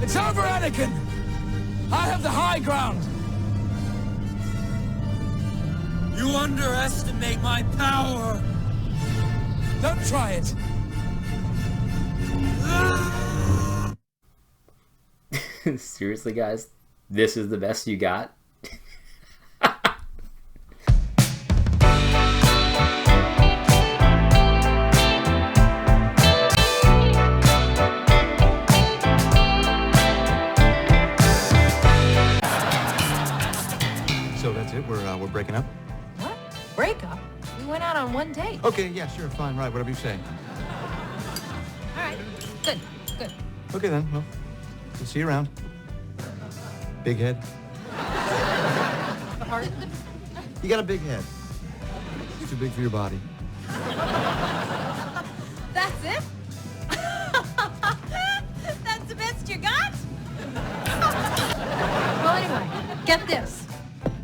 It's over, Anakin! I have the high ground! You underestimate my power! Don't try it! Seriously, guys? This is the best you got? So that's it? We're breaking up? What? Break up? We went out on one date. Okay, yeah, sure, fine, right, whatever you say. All right. Good. Good. Okay then, well, we'll see you around. Big head. Pardon? You got a big head. It's too big for your body. That's it? That's the best you got? Well, anyway, get this.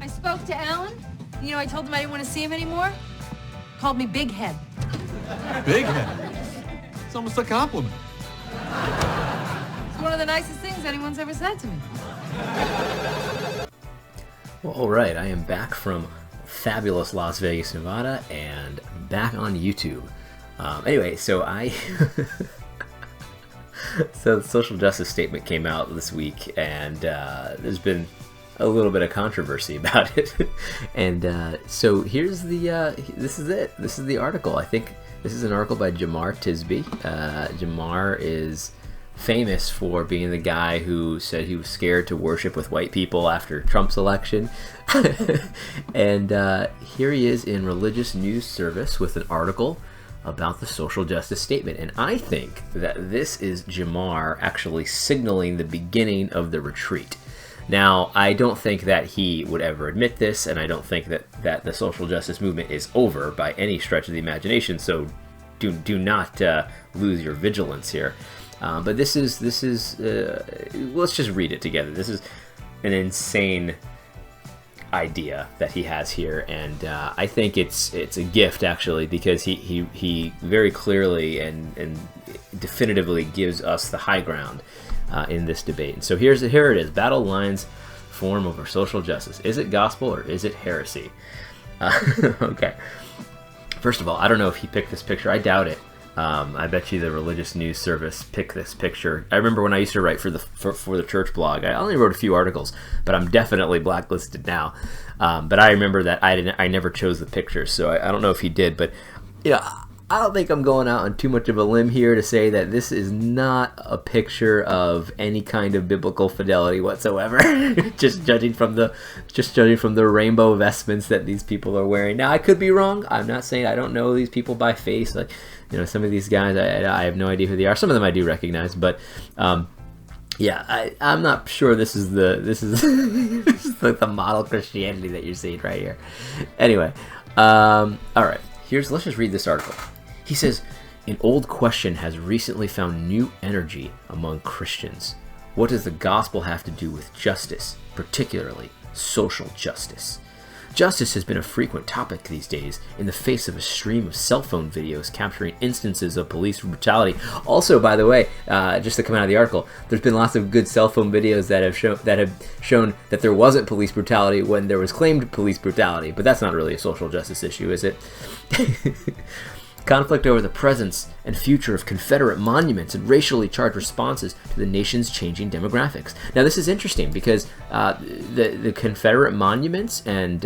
I spoke to Alan. You know, I told him I didn't want to see him anymore. Called me Big Head. Big head? It's almost a compliment. It's one of the nicest things anyone's ever said to me. Well, all right, I am back from fabulous Las Vegas, Nevada, and back on YouTube. Anyway, so so the social justice statement came out this week, and there's been a little bit of controversy about it. And so here's this is it. This is the article. I think this is an article by Jemar Tisby. Jemar is famous for being the guy who said he was scared to worship with white people after Trump's election. And here he is in Religious News Service with an article about the social justice statement. And I think that this is Jemar actually signaling the beginning of the retreat. Now, I don't think that he would ever admit this, and I don't think that the social justice movement is over by any stretch of the imagination, so do not lose your vigilance here. But this is let's just read it together. This is an insane idea that he has here, and I think it's a gift, actually, because he very clearly and definitively gives us the high ground in this debate. And so here it is: battle lines form over social justice. Is it gospel or is it heresy? Okay. First of all, I don't know if he picked this picture. I doubt it. I bet you the Religious News Service picked this picture. I remember when I used to write for the church blog. I only wrote a few articles, but I'm definitely blacklisted now. But I remember that I never chose the picture, so I don't know if he did. But I don't think I'm going out on too much of a limb here to say that this is not a picture of any kind of biblical fidelity whatsoever. just judging from the rainbow vestments that these people are wearing. Now, I could be wrong. I'm not saying I don't know these people by face. Like, some of these guys, I have no idea who they are. Some of them I do recognize, but yeah, I'm not sure this is this is like the model Christianity that you're seeing right here. Anyway, all right. Let's just read this article. He says, an old question has recently found new energy among Christians. What does the gospel have to do with justice, particularly social justice? Justice has been a frequent topic these days in the face of a stream of cell phone videos capturing instances of police brutality. Also, by the way, just to come out of the article, there's been lots of good cell phone videos that have shown that there wasn't police brutality when there was claimed police brutality, but that's not really a social justice issue, is it? Conflict over the presence and future of Confederate monuments and racially charged responses to the nation's changing demographics. Now, this is interesting because the Confederate monuments and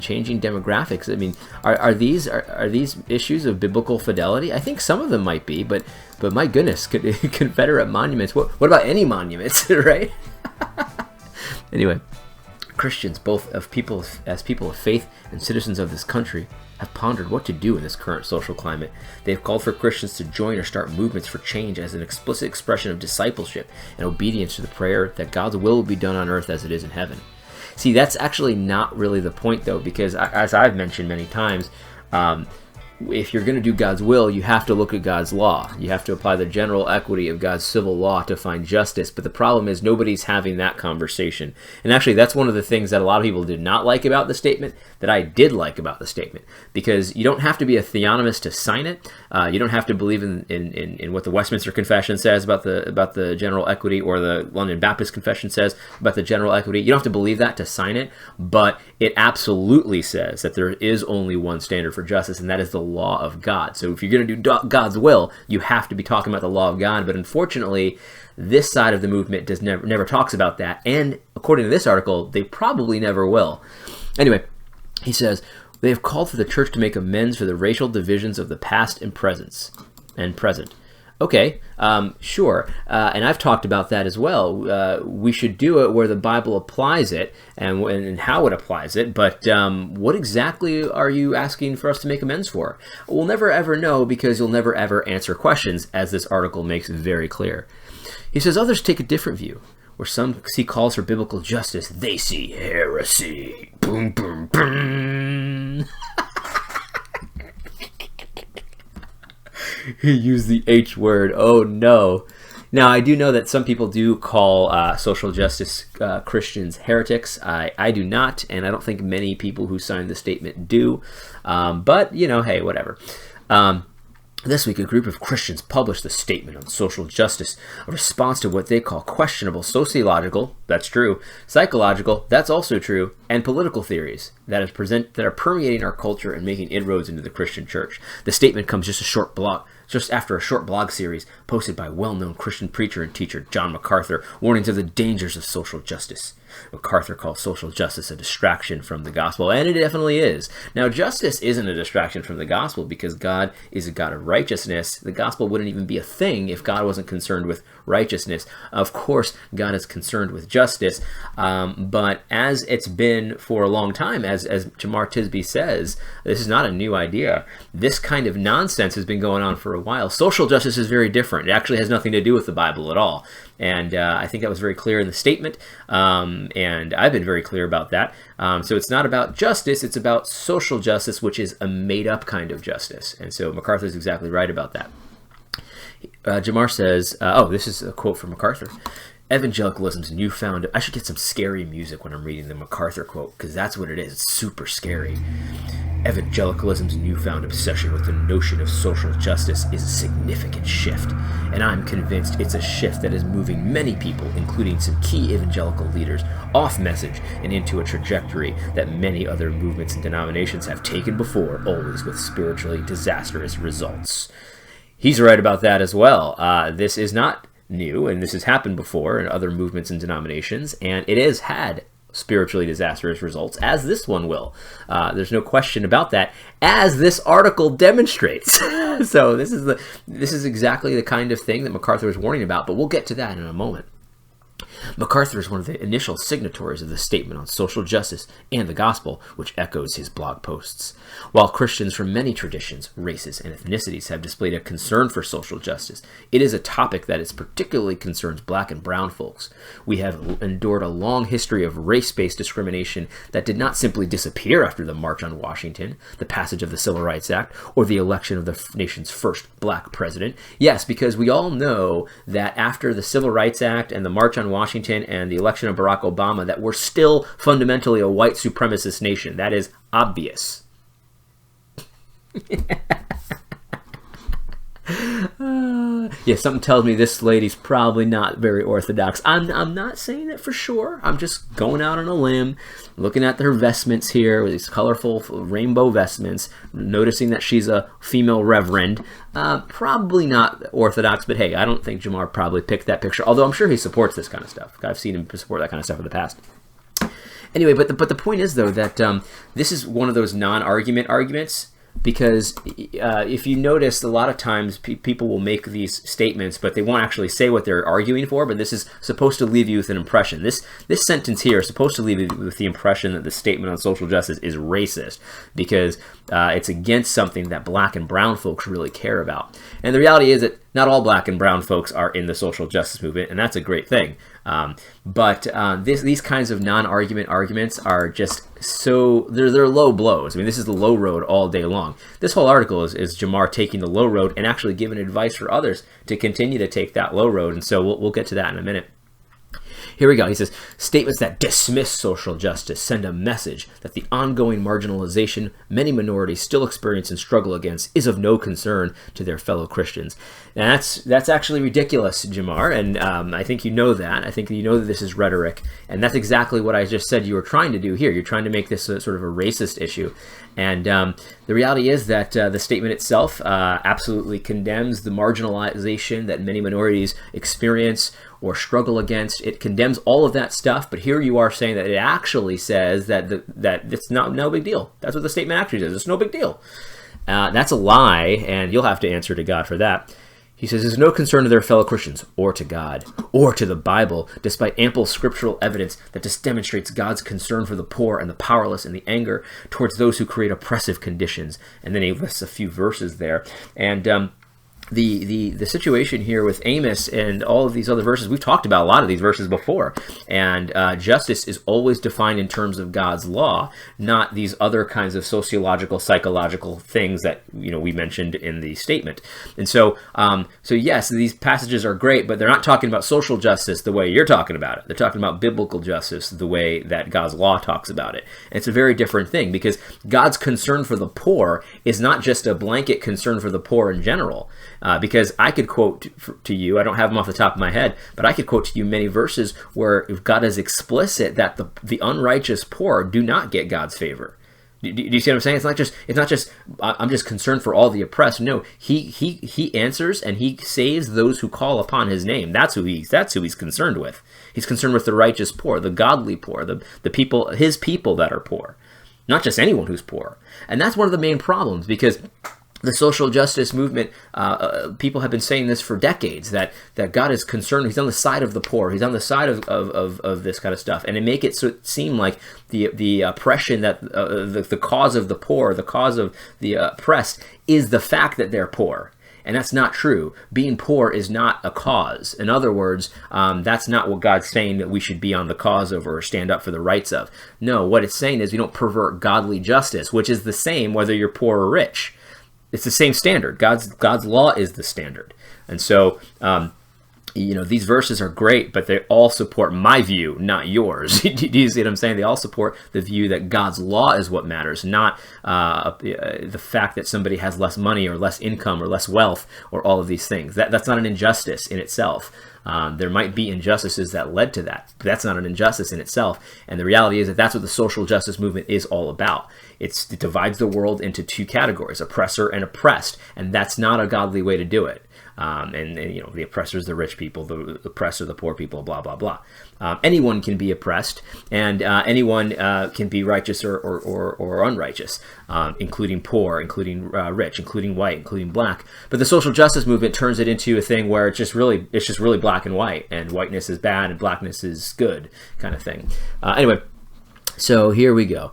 changing demographics. I mean, are these issues of biblical fidelity? I think some of them might be, but my goodness, Confederate monuments. What about any monuments, right? Anyway, Christians, both as people of faith and citizens of this country, have pondered what to do in this current social climate. They have called for Christians to join or start movements for change as an explicit expression of discipleship and obedience to the prayer that God's will be done on earth as it is in heaven. See, that's actually not really the point, though, because as I've mentioned many times, if you're going to do God's will, you have to look at God's law. You have to apply the general equity of God's civil law to find justice. But the problem is nobody's having that conversation. And actually, that's one of the things that a lot of people did not like about the statement that I did like about the statement. Because you don't have to be a theonomist to sign it. You don't have to believe in what the Westminster Confession says about the general equity, or the London Baptist Confession says about the general equity. You don't have to believe that to sign it. But it absolutely says that there is only one standard for justice, and that is the law of God. So if you're going to do God's will, you have to be talking about the law of God. But unfortunately, this side of the movement never talks about that. And according to this article, they probably never will. Anyway, he says, they have called for the church to make amends for the racial divisions of the past and present. Okay, sure, and I've talked about that as well. We should do it where the Bible applies it and how it applies it, but what exactly are you asking for us to make amends for? We'll never ever know, because you'll never ever answer questions, as this article makes very clear. He says others take a different view. Where some see calls for biblical justice, they see heresy. Boom, boom, boom. He used the H word. Oh no. Now, I do know that some people do call social justice Christians heretics. I do not, and I don't think many people who signed the statement do. But, hey, whatever. This week, a group of Christians published a statement on social justice, a response to what they call questionable sociological, that's true, psychological, that's also true, and political theories that are permeating our culture and making inroads into the Christian church. The statement comes just after a short blog series posted by well-known Christian preacher and teacher John MacArthur, warnings of the dangers of social justice. MacArthur calls social justice a distraction from the gospel, and it definitely is. Now, justice isn't a distraction from the gospel, because God is a God of righteousness. The gospel wouldn't even be a thing if God wasn't concerned with righteousness. Of course, God is concerned with justice, but as it's been for a long time, as Jemar Tisby says, this is not a new idea. This kind of nonsense has been going on for a while. Social justice is very different. It actually has nothing to do with the Bible at all. And I think that was very clear in the statement, and I've been very clear about that. So it's not about justice, it's about social justice, which is a made-up kind of justice. And so MacArthur's exactly right about that. Jemar says, this is a quote from MacArthur. Evangelicalism's newfound... I should get some scary music when I'm reading the MacArthur quote, because that's what it is. It's super scary. Evangelicalism's newfound obsession with the notion of social justice is a significant shift, and I'm convinced it's a shift that is moving many people, including some key evangelical leaders, off message and into a trajectory that many other movements and denominations have taken before, always with spiritually disastrous results. He's right about that as well. This is not new, and this has happened before in other movements and denominations, and it has had spiritually disastrous results, as this one will. There's no question about that, as this article demonstrates. So this is exactly the kind of thing that MacArthur is warning about, but we'll get to that in a moment. MacArthur is one of the initial signatories of the statement on social justice and the gospel, which echoes his blog posts. While Christians from many traditions, races, and ethnicities have displayed a concern for social justice, it is a topic that particularly concerns black and brown folks. We have endured a long history of race-based discrimination that did not simply disappear after the March on Washington, the passage of the Civil Rights Act, or the election of the nation's first black president. Yes, because we all know that after the Civil Rights Act and the March on Washington and the election of Barack Obama, that we're still fundamentally a white supremacist nation. That is obvious. Yeah, something tells me this lady's probably not very orthodox. I'm not saying it for sure. I'm just going out on a limb, looking at her vestments here with these colorful rainbow vestments, noticing that she's a female reverend. Probably not orthodox, but hey, I don't think Jemar probably picked that picture, although I'm sure he supports this kind of stuff. I've seen him support that kind of stuff in the past. Anyway, but the point is, though, that this is one of those non-argument arguments, because if you notice, a lot of times people will make these statements, but they won't actually say what they're arguing for, but this is supposed to leave you with an impression. This sentence here is supposed to leave you with the impression that the statement on social justice is racist, because it's against something that black and brown folks really care about. And the reality is that Not all black and brown folks are in the social justice movement, and that's a great thing. But these kinds of non-argument arguments are just so, they're low blows. I mean, this is the low road all day long. This whole article is Jemar taking the low road and actually giving advice for others to continue to take that low road. And so we'll get to that in a minute. Here we go. He says, statements that dismiss social justice send a message that the ongoing marginalization many minorities still experience and struggle against is of no concern to their fellow Christians. And that's actually ridiculous, Jemar, and I think you know that. I think you know that this is rhetoric, and that's exactly what I just said you were trying to do here. You're trying to make this sort of a racist issue. And the reality is that the statement itself absolutely condemns the marginalization that many minorities experience or struggle against. It condemns all of that stuff, but here you are saying that it actually says that that it's no big deal. That's what the statement actually says. It's no big deal. That's a lie, and you'll have to answer to God for that. He says, there's no concern to their fellow Christians, or to God, or to the Bible, despite ample scriptural evidence that just demonstrates God's concern for the poor and the powerless and the anger towards those who create oppressive conditions. And then he lists a few verses there. And the situation here with Amos and all of these other verses, we've talked about a lot of these verses before, and justice is always defined in terms of God's law, not these other kinds of sociological, psychological things that we mentioned in the statement. And so yes, these passages are great, but they're not talking about social justice the way you're talking about it. They're talking about biblical justice the way that God's law talks about it. And it's a very different thing, because God's concern for the poor is not just a blanket concern for the poor in general. Because I could quote to you, I don't have them off the top of my head, but I could quote to you many verses where God is explicit that the unrighteous poor do not get God's favor. Do you see what I'm saying? It's not just I'm just concerned for all the oppressed. No, he answers and he saves those who call upon his name. That's who he's concerned with. He's concerned with the righteous poor, the godly poor, the people, his people that are poor, not just anyone who's poor. And that's one of the main problems, because the social justice movement, people have been saying this for decades, that God is concerned. He's on the side of the poor. He's on the side of this kind of stuff. And they make it seem like the oppression, that the cause of the poor, the cause of the oppressed, is the fact that they're poor. And that's not true. Being poor is not a cause. In other words, that's not what God's saying that we should be on the cause of or stand up for the rights of. No, what it's saying is you don't pervert godly justice, which is the same whether you're poor or rich. It's the same standard. God's law is the standard. And so, these verses are great, but they all support my view, not yours. Do you see what I'm saying? They all support the view that God's law is what matters, not the fact that somebody has less money or less income or less wealth or all of these things. That's not an injustice in itself. There might be injustices that led to that, but that's not an injustice in itself. And the reality is that that's what the social justice movement is all about. It divides the world into two categories, oppressor and oppressed, and that's not a godly way to do it. The oppressors, the rich people, the oppressor, the poor people, blah, blah, blah. Anyone can be oppressed, and anyone can be righteous or unrighteous, including poor, including rich, including white, including black. But the social justice movement turns it into a thing where it's just really black and white, and whiteness is bad and blackness is good, kind of thing. Anyway, so here we go.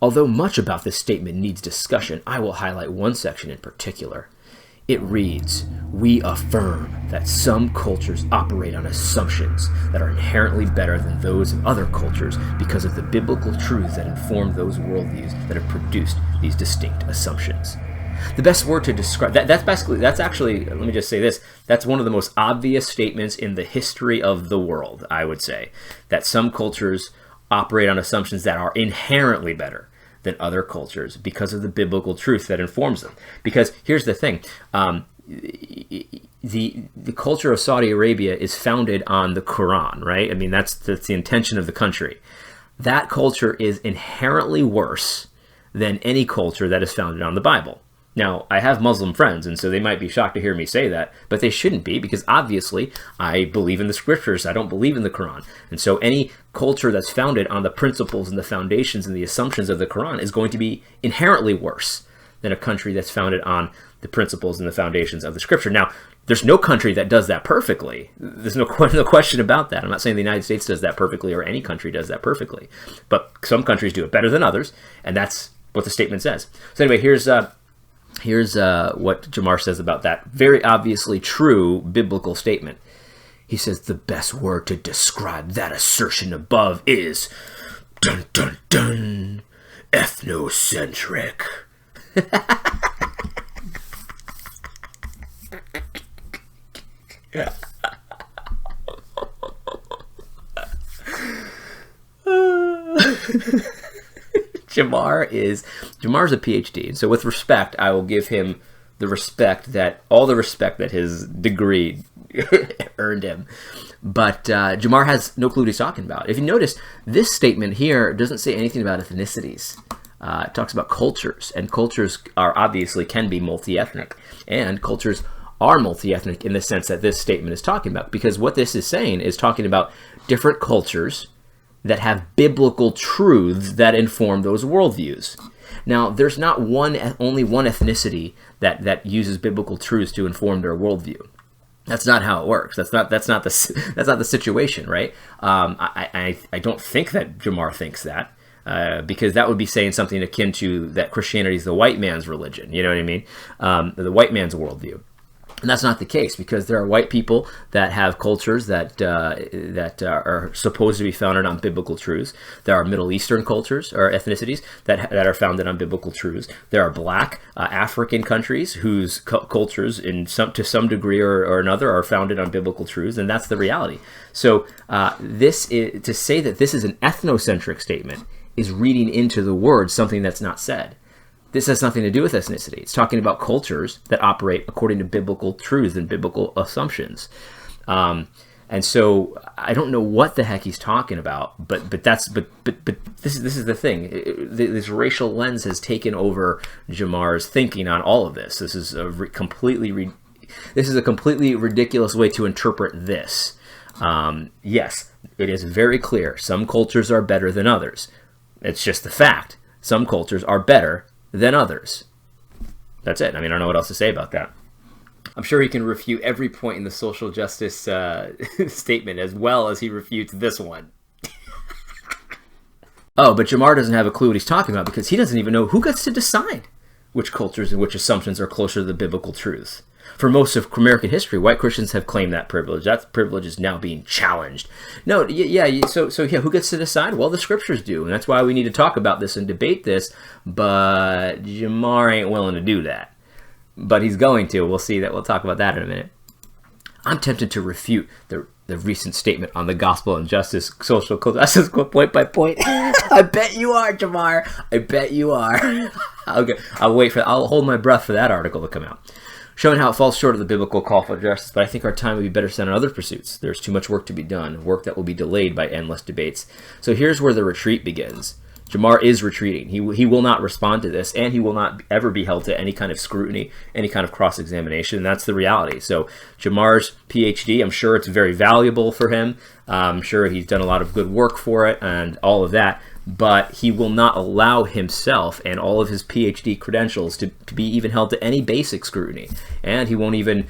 Although much about this statement needs discussion, I will highlight one section in particular. It reads, "We affirm that some cultures operate on assumptions that are inherently better than those of other cultures because of the biblical truths that inform those worldviews that have produced these distinct assumptions." The best word to describe that's actually, let me just say this, that's one of the most obvious statements in the history of the world, I would say, that some cultures operate on assumptions that are inherently better than other cultures because of the biblical truth that informs them. Because here's the thing, the culture of Saudi Arabia is founded on the Quran, right? I mean, that's the intention of the country. That culture is inherently worse than any culture that is founded on the Bible. Now, I have Muslim friends, and so they might be shocked to hear me say that, but they shouldn't be, because obviously I believe in the scriptures. I don't believe in the Quran. And so any culture that's founded on the principles and the foundations and the assumptions of the Quran is going to be inherently worse than a country that's founded on the principles and the foundations of the scripture. Now, there's no country that does that perfectly. There's no question about that. I'm not saying the United States does that perfectly or any country does that perfectly, but some countries do it better than others, and that's what the statement says. So anyway, here's Here's what Jemar says about that very obviously true biblical statement. He says, the best word to describe that assertion above is dun dun dun ethnocentric. Jemar's a PhD, and so with respect, I will give him all the respect that his degree earned him. But Jemar has no clue what he's talking about. If you notice, this statement here doesn't say anything about ethnicities. It talks about cultures, and cultures can be multi-ethnic, and cultures are multi-ethnic in the sense that this statement is talking about, because what this is saying is talking about different cultures that have biblical truths that inform those worldviews. Now, there's not only one ethnicity that uses biblical truths to inform their worldview. That's not how it works. That's not the situation, right? I don't think that Jemar thinks that, because that would be saying something akin to that Christianity is the white man's religion. You know what I mean? The white man's worldview. And that's not the case, because there are white people that have cultures that are supposed to be founded on biblical truths. There are Middle Eastern cultures or ethnicities that are founded on biblical truths. There are Black African countries whose cultures, to some degree or another, are founded on biblical truths, and that's the reality. So to say that this is an ethnocentric statement is reading into the word something that's not said. This has nothing to do with ethnicity. It's talking about cultures that operate according to biblical truths and biblical assumptions. And so I don't know what the heck he's talking about, but this is the thing. This racial lens has taken over Jemar's thinking on all of this. This is a completely ridiculous way to interpret this. Yes, it is very clear. Some cultures are better than others. It's just the fact. Some cultures are better than others. That's it. I mean, I don't know what else to say about that. I'm sure he can refute every point in the social justice statement as well as he refutes this one. Oh, but Jemar doesn't have a clue what he's talking about, because he doesn't even know who gets to decide which cultures and which assumptions are closer to the biblical truth. For most of American history, white Christians have claimed that privilege. That privilege is now being challenged. No, so who gets to decide? Well, the scriptures do, and that's why we need to talk about this and debate this, but Jemar ain't willing to do that. But he's going to. We'll see that. We'll talk about that in a minute. I'm tempted to refute the recent statement on the gospel and justice, social justice, point by point. I bet you are, Jemar. I bet you are. Okay, I'll hold my breath for that article to come out, showing how it falls short of the biblical call for justice. But I think our time would be better spent on other pursuits. There's too much work to be done, work that will be delayed by endless debates. So here's where the retreat begins. Jemar is retreating. He will not respond to this, and he will not ever be held to any kind of scrutiny, any kind of cross-examination. And that's the reality. So Jemar's PhD, I'm sure it's very valuable for him. I'm sure he's done a lot of good work for it and all of that. But he will not allow himself and all of his PhD credentials to be even held to any basic scrutiny. And he won't even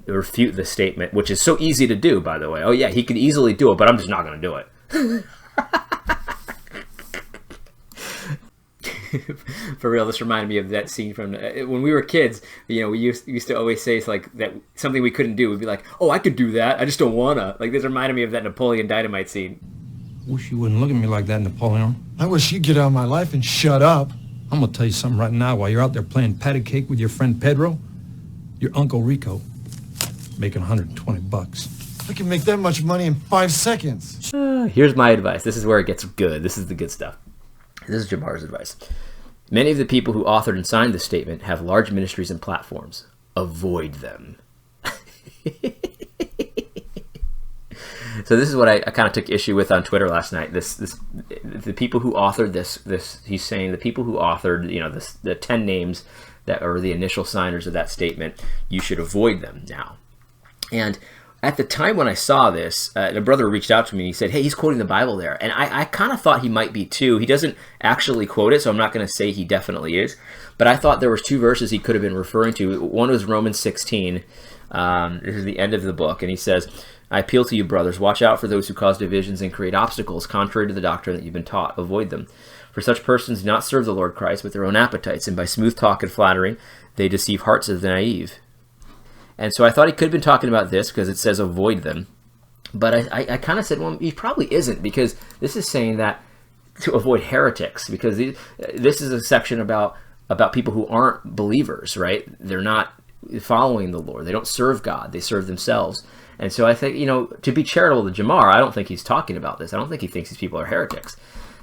refute the statement, which is so easy to do, by the way. Oh, yeah, he could easily do it, but I'm just not going to do it. For real, this reminded me of that scene from when we were kids. You know, we used to always say, it's like that something we couldn't do. We'd be like, "Oh, I could do that. I just don't wanna." Like, this reminded me of that Napoleon Dynamite scene. Wish you wouldn't look at me like that, Napoleon. I wish you'd get out of my life and shut up. I'm gonna tell you something right now. While you're out there playing patty cake with your friend Pedro, your Uncle Rico making $120. I can make that much money in 5 seconds. Here's my advice. This is where it gets good. This is the good stuff. This is Jemar's advice. Many of the people who authored and signed this statement have large ministries and platforms. Avoid them. So this is what I kind of took issue with on Twitter last night. The people who authored this, he's saying the people who authored, the 10 names that are the initial signers of that statement, you should avoid them now. And at the time when I saw this, a brother reached out to me and he said, "Hey, he's quoting the Bible there." And I kind of thought he might be too. He doesn't actually quote it, so I'm not going to say he definitely is. But I thought there was 2 verses he could have been referring to. One was Romans 16. This is the end of the book, and he says, I appeal to you, brothers, watch out for those who cause divisions and create obstacles contrary to the doctrine that you've been taught. Avoid them. For such persons do not serve the Lord Christ with their own appetites, and by smooth talk and flattery, they deceive hearts of the naive. And so I thought he could have been talking about this because it says avoid them. But I kind of said, well, he probably isn't, because this is saying that to avoid heretics, because this is a section about people who aren't believers, right? They're not following the Lord. They don't serve God. They serve themselves. And so I think, to be charitable to Jemar, I don't think he's talking about this. I don't think he thinks these people are heretics.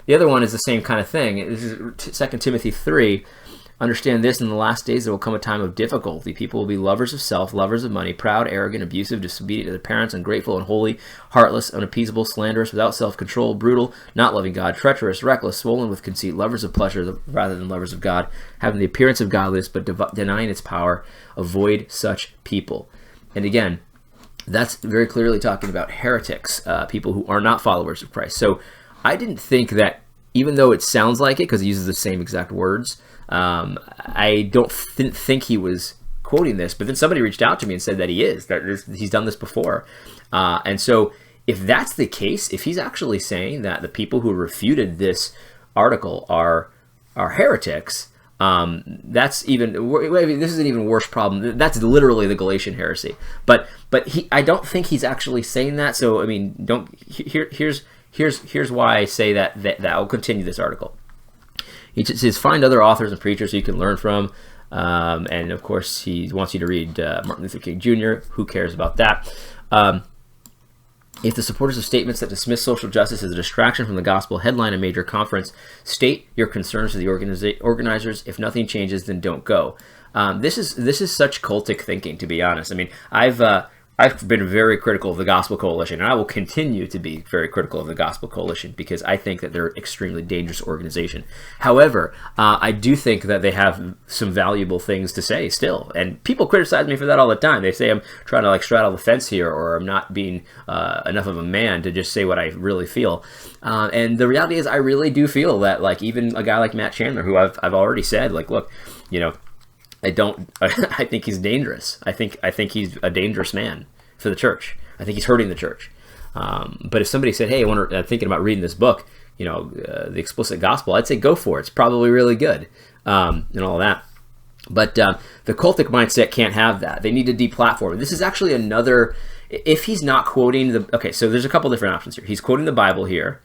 The other one is the same kind of thing. This is 2 Timothy 3. Understand this, in the last days there will come a time of difficulty. People will be lovers of self, lovers of money, proud, arrogant, abusive, disobedient to their parents, ungrateful, unholy, heartless, unappeasable, slanderous, without self-control, brutal, not loving God, treacherous, reckless, swollen with conceit, lovers of pleasure rather than lovers of God, having the appearance of godliness but denying its power. Avoid such people. And again, that's very clearly talking about heretics, people who are not followers of Christ. So I didn't think that, even though it sounds like it because he uses the same exact words, I didn't think he was quoting this, but then somebody reached out to me and said that he is, that he's done this before. And so if that's the case, if he's actually saying that the people who refuted this article are heretics, that's even, this is an even worse problem. That's literally the Galatian heresy. But I don't think he's actually saying that. So I mean, here's why I say that I'll continue this article. He says, find other authors and preachers you can learn from. And of course, he wants you to read Martin Luther King Jr. Who cares about that? If the supporters of statements that dismiss social justice as a distraction from the gospel headline a major conference, state your concerns to the organizers. If nothing changes, then don't go. This is such cultic thinking, to be honest. I mean, I've been very critical of the Gospel Coalition, and I will continue to be very critical of the Gospel Coalition because I think that they're an extremely dangerous organization. However, I do think that they have some valuable things to say still, and people criticize me for that all the time. They say I'm trying to straddle the fence here, or I'm not being enough of a man to just say what I really feel. And the reality is, I really do feel that, even a guy like Matt Chandler, who I've already said, look, I think he's dangerous. I think he's a dangerous man for the church. I think he's hurting the church. But if somebody said, hey, I'm thinking about reading this book, The Explicit Gospel, I'd say go for it. It's probably really good, and all that. But the cultic mindset can't have that. They need to deplatform. This is actually another, if he's not quoting okay, so there's a couple different options here. He's quoting the Bible here,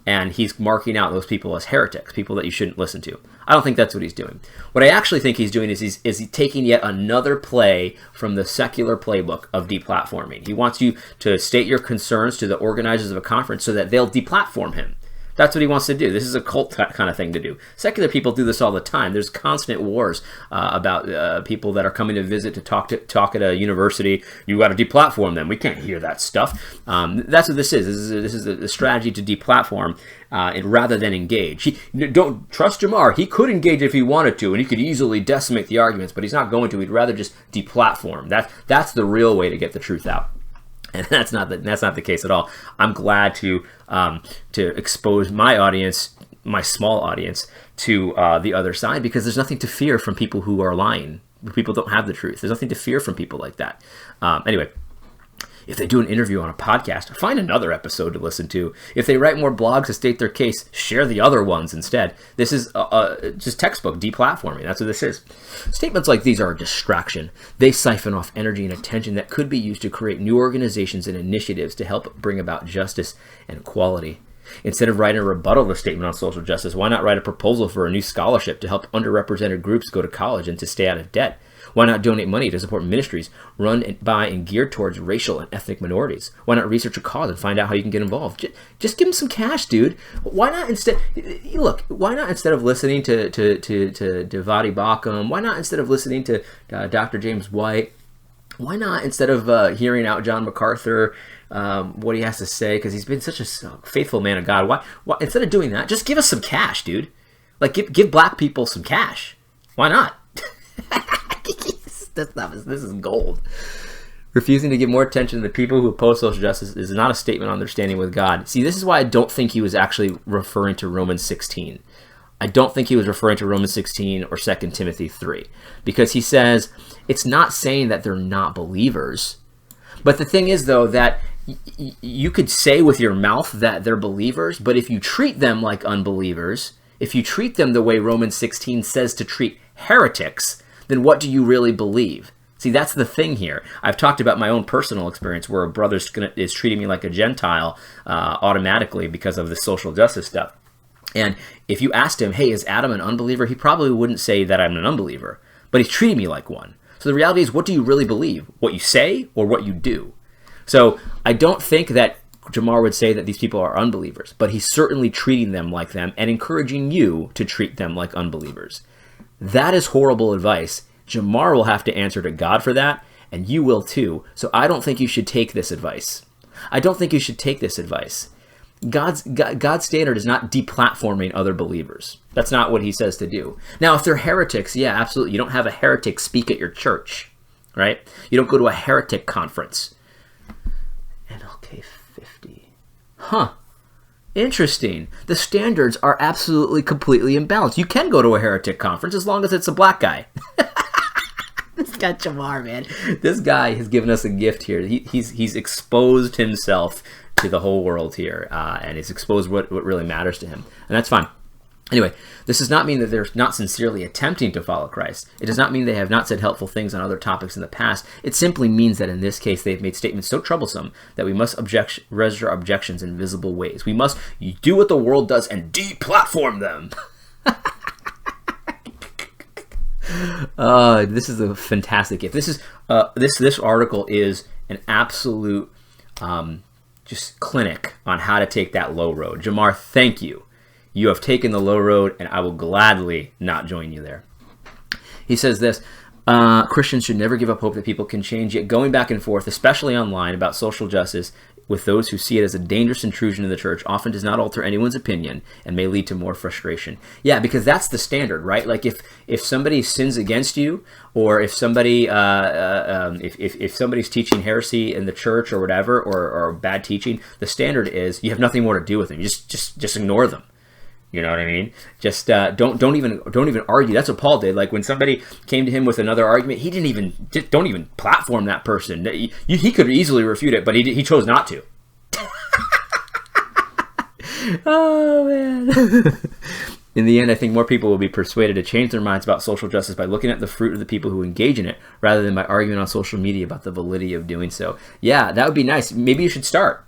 and he's marking out those people as heretics, people that you shouldn't listen to. I don't think that's what he's doing. What I actually think he's doing is he's taking yet another play from the secular playbook of deplatforming. He wants you to state your concerns to the organizers of a conference so that they'll deplatform him. That's what he wants to do. This is a cult kind of thing to do. Secular people do this all the time. There's constant wars about people that are coming to visit to talk at a university. You got to deplatform them. We can't hear that stuff. That's what this is. This is a strategy to deplatform rather than engage. Don't trust Jemar. He could engage if he wanted to, and he could easily decimate the arguments, but he's not going to. He'd rather just deplatform. That's the real way to get the truth out. And that's not the case at all. I'm glad to expose my audience, my small audience, to the other side, because there's nothing to fear from people who are lying. People don't have the truth. There's nothing to fear from people like that. Anyway, if they do an interview on a podcast, find another episode to listen to. If they write more blogs to state their case, share the other ones instead. This is just textbook deplatforming. That's what this is. Statements like these are a distraction. They siphon off energy and attention that could be used to create new organizations and initiatives to help bring about justice and equality. Instead of writing a rebuttal to the statement on social justice, why not write a proposal for a new scholarship to help underrepresented groups go to college and to stay out of debt? Why not donate money to support ministries run by and geared towards racial and ethnic minorities? Why not research a cause and find out how you can get involved? Just give them some cash, dude. Why not instead? Look, why not instead of listening to Vadi Bakum? Why not instead of listening to Dr. James White? Why not instead of hearing out John MacArthur, what he has to say, because he's been such a faithful man of God? Why instead of doing that, just give us some cash, dude. Give black people some cash. Why not? This is gold. Refusing to give more attention to the people who oppose social justice is not a statement on their standing with God. See, this is why I don't think he was actually referring to Romans 16. I don't think he was referring to Romans 16 or 2 Timothy 3, because he says it's not saying that they're not believers. But the thing is, though, that you could say with your mouth that they're believers, but if you treat them like unbelievers, if you treat them the way Romans 16 says to treat heretics, then what do you really believe? See, that's the thing here. I've talked about my own personal experience where a brother is treating me like a Gentile automatically because of the social justice stuff. And if you asked him, hey, is Adam an unbeliever? He probably wouldn't say that I'm an unbeliever, but he's treating me like one. So the reality is, what do you really believe? What you say or what you do? So I don't think that Jemar would say that these people are unbelievers, but he's certainly treating them like them and encouraging you to treat them like unbelievers. That is horrible advice. Jemar will have to answer to God for that, and you will too. So I don't think you should take this advice. I don't think you should take this advice. God's standard is not deplatforming other believers. That's not what he says to do. Now, if they're heretics, yeah, absolutely. You don't have a heretic speak at your church, right? You don't go to a heretic conference. MLK 50. Huh. Interesting. The standards are absolutely completely imbalanced. You can go to a heretic conference as long as it's a black guy. This guy Jemar, man. This guy has given us a gift here. He's exposed himself to the whole world here, and he's exposed what really matters to him, and that's fine. Anyway, this does not mean that they're not sincerely attempting to follow Christ. It does not mean they have not said helpful things on other topics in the past. It simply means that in this case, they've made statements so troublesome that we must register objections in visible ways. We must do what the world does and deplatform them. This is a fantastic gift. This article is an absolute just clinic on how to take that low road. Jemar, thank you. You have taken the low road, and I will gladly not join you there. He says this, Christians should never give up hope that people can change, yet going back and forth, especially online, about social justice with those who see it as a dangerous intrusion in the church often does not alter anyone's opinion and may lead to more frustration. Yeah, because that's the standard, right? Like if somebody sins against you, or if somebody if somebody's teaching heresy in the church or whatever, or bad teaching, the standard is you have nothing more to do with them. You just ignore them. You know what I mean? Just don't even argue. That's what Paul did. Like when somebody came to him with another argument, he don't even platform that person. He could easily refute it, but he chose not to. Oh man. In the end, I think more people will be persuaded to change their minds about social justice by looking at the fruit of the people who engage in it, rather than by arguing on social media about the validity of doing so. Yeah, that would be nice. Maybe you should start.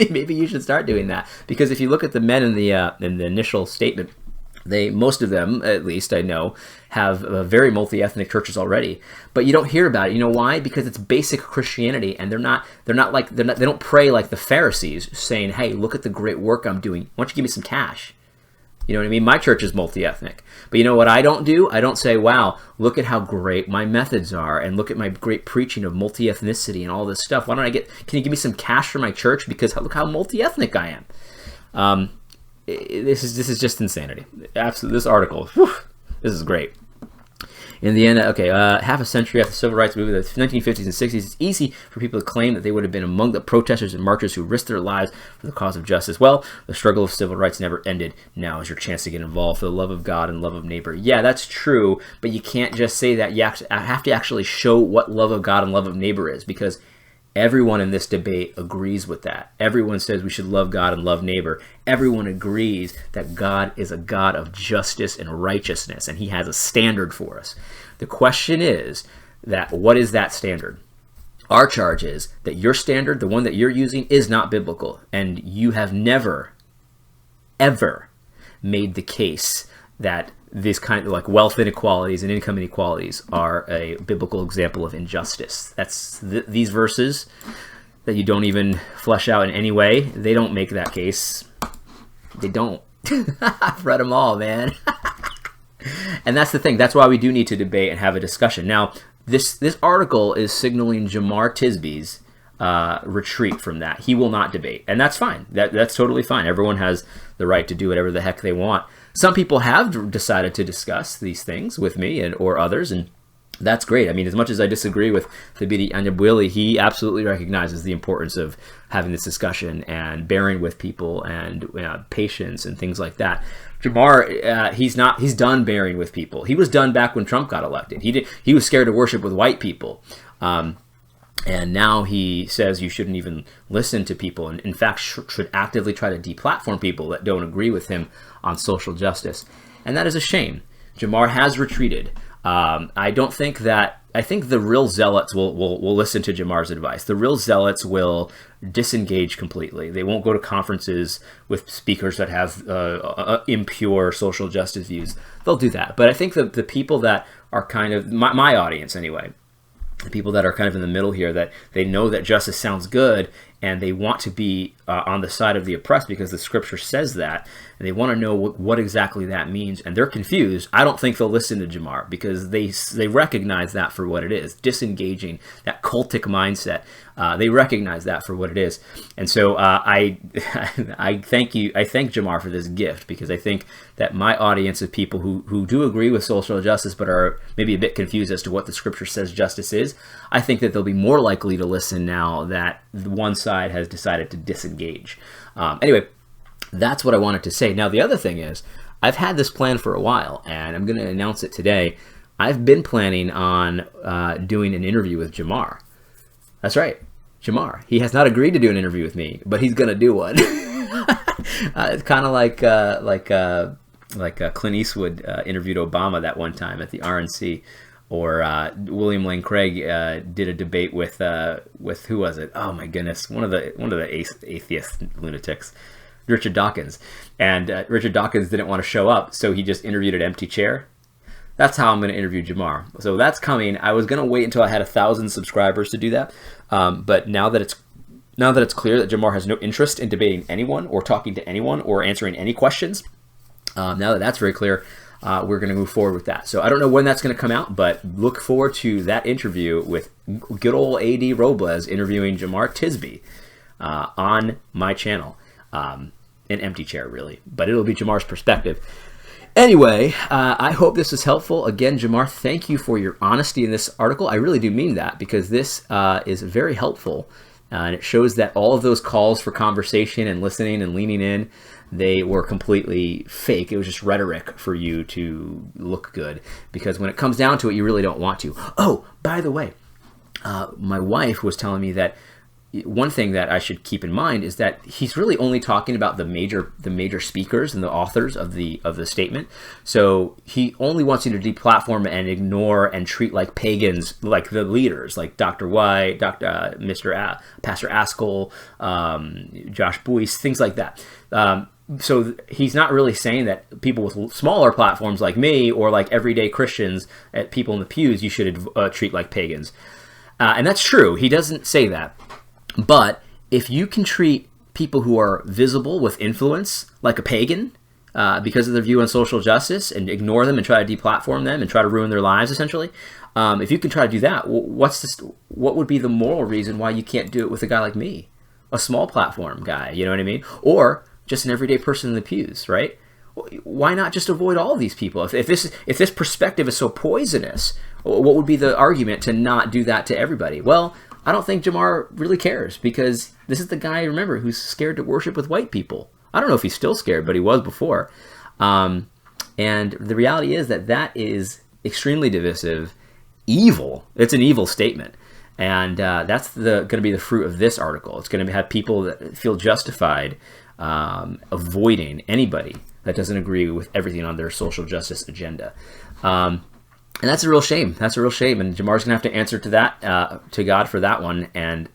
Maybe you should start doing that. Because if you look at the men in the initial statement, most of them, at least I know, have very multi-ethnic churches already. But you don't hear about it. You know why? Because it's basic Christianity, and they don't pray like the Pharisees, saying, "Hey, look at the great work I'm doing. Why don't you give me some cash?" You know what I mean? My church is multi-ethnic. But you know what I don't do? I don't say, wow, look at how great my methods are, and look at my great preaching of multi-ethnicity and all this stuff. Why don't can you give me some cash for my church? Because look how multi-ethnic I am. This is just insanity. Absolutely. This article, whew, this is great. In the end, okay, half a century after the civil rights movement, the 1950s and 60s, it's easy for people to claim that they would have been among the protesters and marchers who risked their lives for the cause of justice. Well, the struggle of civil rights never ended. Now is your chance to get involved for the love of God and love of neighbor. Yeah, that's true, but you can't just say that. You have to actually show what love of God and love of neighbor is, because everyone in this debate agrees with that. Everyone says we should love God and love neighbor. Everyone agrees that God is a God of justice and righteousness, and he has a standard for us. The question is that what is that standard? Our charge is that your standard, the one that you're using, is not biblical, and you have never, ever made the case that these kind of like wealth inequalities and income inequalities are a biblical example of injustice. That's these verses that you don't even flesh out in any way. They don't make that case. They don't. I've read them all, man. And that's the thing. That's why we do need to debate and have a discussion. Now, this article is signaling Jemar Tisby's retreat from that. He will not debate, and that's fine. That's totally fine. Everyone has the right to do whatever the heck they want. Some people have decided to discuss these things with me or others, and that's great. I mean, as much as I disagree with Thabiti Anyabwili, he absolutely recognizes the importance of having this discussion and bearing with people and patience and things like that. Jemar, he's done bearing with people. He was done back when Trump got elected. He was scared to worship with white people. And now he says you shouldn't even listen to people, and in fact should actively try to deplatform people that don't agree with him on social justice. And that is a shame. Jemar has retreated. I think the real zealots will listen to Jemar's advice. The real zealots will disengage completely. They won't go to conferences with speakers that have impure social justice views. They'll do that. But I think the people that are kind of, my audience anyway, the people that are kind of in the middle here, that they know that justice sounds good and they want to be on the side of the oppressed because the scripture says that, and they want to know what exactly that means, and they're confused. I don't think they'll listen to Jemar because they recognize that for what it is, disengaging, that cultic mindset. They recognize that for what it is. And so I thank Jemar for this gift, because I think that my audience of people who do agree with social justice but are maybe a bit confused as to what the scripture says justice is, I think that they'll be more likely to listen now that one side has decided to disengage. Anyway, that's what I wanted to say. Now, the other thing is, I've had this plan for a while, and I'm going to announce it today. I've been planning on doing an interview with Jemar. That's right, Jemar. He has not agreed to do an interview with me, but he's going to do one. It's kind of like Clint Eastwood interviewed Obama that one time at the RNC, or William Lane Craig did a debate with who was it? Oh my goodness, one of the atheist lunatics, Richard Dawkins. And Richard Dawkins didn't want to show up, so he just interviewed an empty chair. That's how I'm going to interview Jemar. So that's coming. I was going to wait until I had 1,000 subscribers to do that, but now that it's clear that Jemar has no interest in debating anyone or talking to anyone or answering any questions, now that that's very clear, we're going to move forward with that. So I don't know when that's going to come out, but look forward to that interview with good old A.D. Robles interviewing Jemar Tisby on my channel. An empty chair, really, but it'll be Jemar's perspective. Anyway, I hope this is helpful. Again, Jemar, thank you for your honesty in this article. I really do mean that, because this is very helpful, and it shows that all of those calls for conversation and listening and leaning in, they were completely fake. It was just rhetoric for you to look good, because when it comes down to it, you really don't want to. Oh, by the way, my wife was telling me that one thing that I should keep in mind is that he's really only talking about the major speakers and the authors of the statement. So he only wants you to deplatform and ignore and treat like pagans, like the leaders, like Dr. White, Pastor Askell, Josh Boyce, things like that. So he's not really saying that people with smaller platforms like me, or like everyday Christians, people in the pews, you should treat like pagans. And that's true. He doesn't say that. But if you can treat people who are visible with influence like a pagan because of their view on social justice, and ignore them and try to deplatform them and try to ruin their lives, essentially, if you can try to do that, what would be the moral reason why you can't do it with a guy like me, a small platform guy? You know what I mean? Or just an everyday person in the pews, right? Why not just avoid all these people? If this perspective is so poisonous, what would be the argument to not do that to everybody? Well, I don't think Jemar really cares, because this is the guy, remember, who's scared to worship with white people. I don't know if he's still scared, but he was before. And the reality is that is extremely divisive, evil. It's an evil statement. And that's going to be the fruit of this article. It's going to have people that feel justified avoiding anybody that doesn't agree with everything on their social justice agenda. And that's a real shame. That's a real shame. And Jemar's going to have to answer to that, to God for that one. And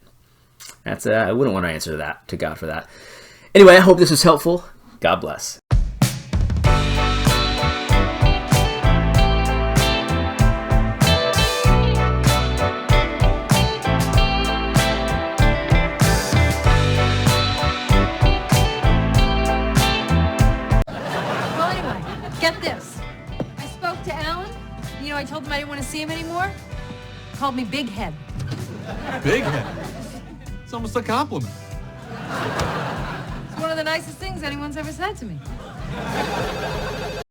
that's I wouldn't want to answer that to God for that. Anyway, I hope this was helpful. God bless. Well, anyway, get this. I spoke to Alan. I told him I didn't want to see him anymore. He called me Big Head. Big head. It's almost a compliment. It's one of the nicest things anyone's ever said to me.